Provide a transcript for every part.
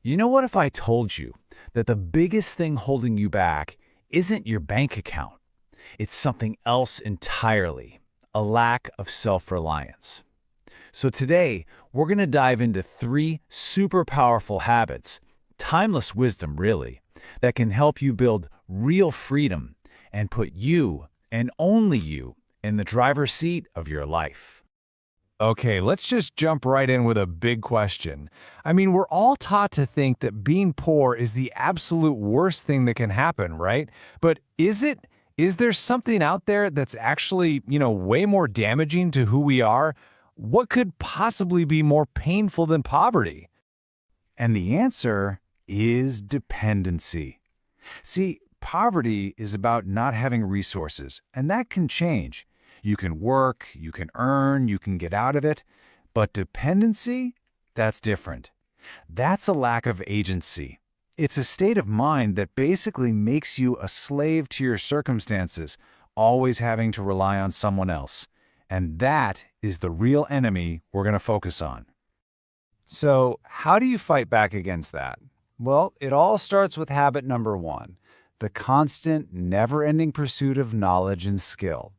You know what if I told you that the biggest thing holding you back isn't your bank account? It's something else entirely, a lack of self-reliance. So today, we're going to dive into 3 super powerful habits, timeless wisdom really, that can help you build real freedom and put you, and only you, in the driver's seat of your life. Okay, let's just jump right in with a big question. We're all taught to think that being poor is the absolute worst thing that can happen, right? But is it? Is there something out there that's actually, way more damaging to who we are? What could possibly be more painful than poverty? And the answer is dependency. See, poverty is about not having resources, and that can change. You can work, you can earn, you can get out of it. But dependency? That's different. That's a lack of agency. It's a state of mind that basically makes you a slave to your circumstances, always having to rely on someone else. And that is the real enemy we're going to focus on. So, how do you fight back against that? Well, it all starts with habit number 1, the constant, never-ending pursuit of knowledge and skill.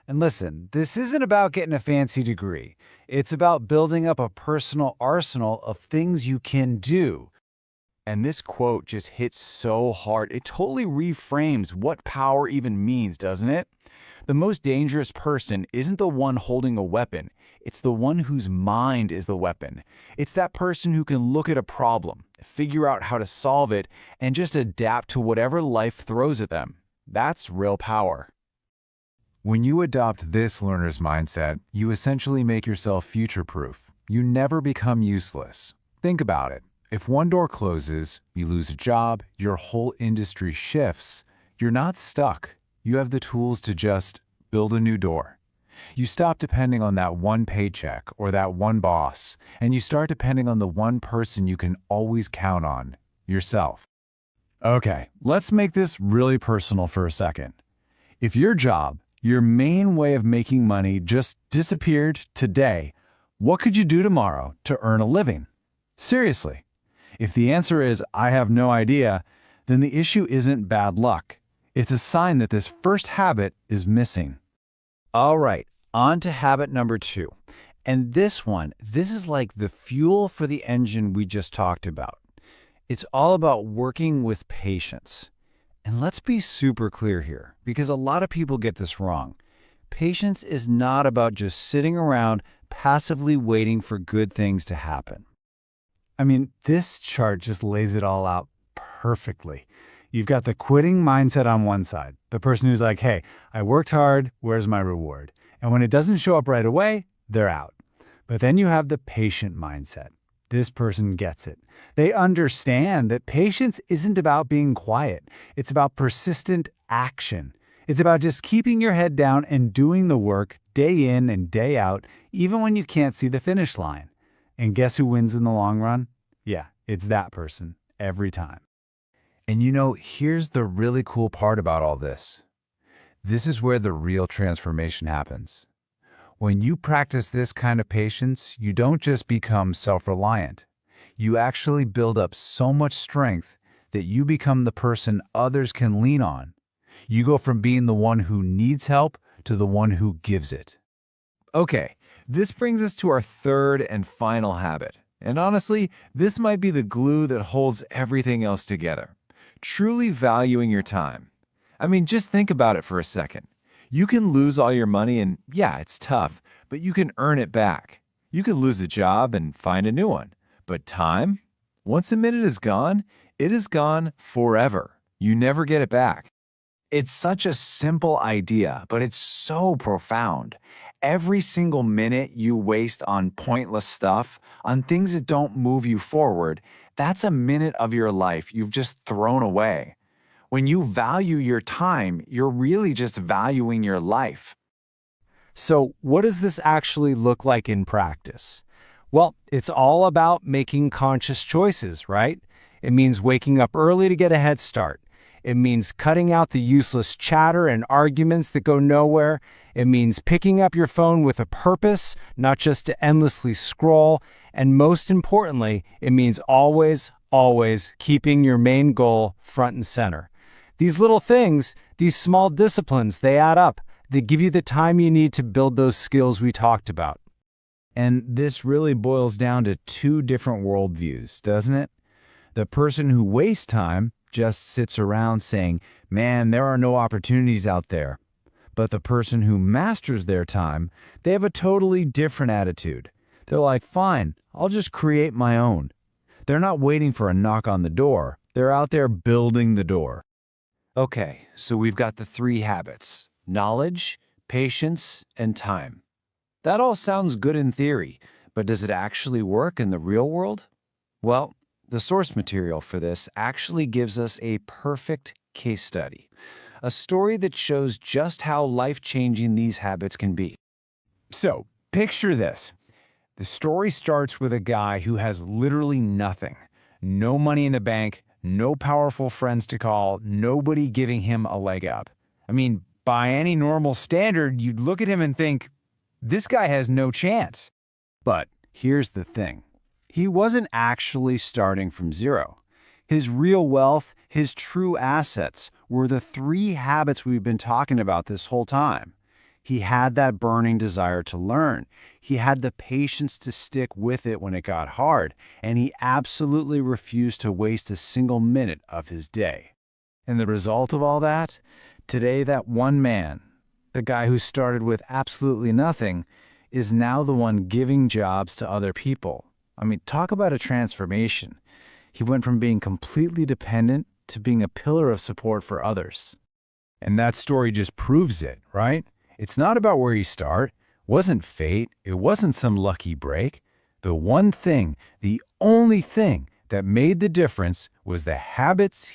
And listen, this isn't about getting a fancy degree. It's about building up a personal arsenal of things you can do. And this quote just hits so hard, it totally reframes what power even means, doesn't it? The most dangerous person isn't the one holding a weapon. It's the one whose mind is the weapon. It's that person who can look at a problem, figure out how to solve it, and just adapt to whatever life throws at them. That's real power. When you adopt this learner's mindset, you essentially make yourself future-proof. You never become useless. Think about it. If one door closes, you lose a job, your whole industry shifts, you're not stuck. You have the tools to just build a new door. You stop depending on that one paycheck or that one boss, and you start depending on the one person you can always count on, yourself. Okay, let's make this really personal for a second. If your job, your main way of making money, just disappeared today, what could you do tomorrow to earn a living? Seriously. If the answer is, I have no idea, then the issue isn't bad luck. It's a sign that this first habit is missing. All right, on to habit number 2. And this is like the fuel for the engine we just talked about. It's all about working with patience. And let's be super clear here, because a lot of people get this wrong. Patience is not about just sitting around passively waiting for good things to happen. This chart just lays it all out perfectly. You've got the quitting mindset on one side, the person who's like, hey, I worked hard, where's my reward? And when it doesn't show up right away, they're out. But then you have the patient mindset. This person gets it. They understand that patience isn't about being quiet. It's about persistent action. It's about just keeping your head down and doing the work day in and day out, even when you can't see the finish line. And guess who wins in the long run? Yeah, it's that person, every time. And here's the really cool part about all this. This is where the real transformation happens. When you practice this kind of patience, you don't just become self-reliant. You actually build up so much strength that you become the person others can lean on. You go from being the one who needs help to the one who gives it. Okay, this brings us to our third and final habit. And honestly, this might be the glue that holds everything else together. Truly valuing your time. Just think about it for a second. You can lose all your money and yeah, it's tough, but you can earn it back. You can lose a job and find a new one. But time? Once a minute is gone, it is gone forever. You never get it back. It's such a simple idea, but it's so profound. Every single minute you waste on pointless stuff, on things that don't move you forward, that's a minute of your life you've just thrown away. When you value your time, you're really just valuing your life. So what does this actually look like in practice? Well, it's all about making conscious choices, right? It means waking up early to get a head start. It means cutting out the useless chatter and arguments that go nowhere. It means picking up your phone with a purpose, not just to endlessly scroll. And most importantly, it means always, always keeping your main goal front and center. These little things, these small disciplines, they add up. They give you the time you need to build those skills we talked about. And this really boils down to two different worldviews, doesn't it? The person who wastes time just sits around saying, man, there are no opportunities out there. But the person who masters their time, they have a totally different attitude. They're like, fine, I'll just create my own. They're not waiting for a knock on the door. They're out there building the door. Okay, so we've got the three habits: knowledge, patience, and time. That all sounds good in theory, but does it actually work in the real world? Well, the source material for this actually gives us a perfect case study, a story that shows just how life-changing these habits can be. So, picture this. The story starts with a guy who has literally nothing. No money in the bank, no powerful friends to call, nobody giving him a leg up. I mean, by any normal standard, you'd look at him and think, this guy has no chance. But here's the thing. He wasn't actually starting from zero. His real wealth, his true assets, were the three habits we've been talking about this whole time. He had that burning desire to learn. He had the patience to stick with it when it got hard, and he absolutely refused to waste a single minute of his day. And the result of all that? Today, that one man, the guy who started with absolutely nothing, is now the one giving jobs to other people. I mean, talk about a transformation. He went from being completely dependent to being a pillar of support for others. And that story just proves it, right? It's not about where you start. It wasn't fate. It wasn't some lucky break. The one thing, the only thing that made the difference was the habits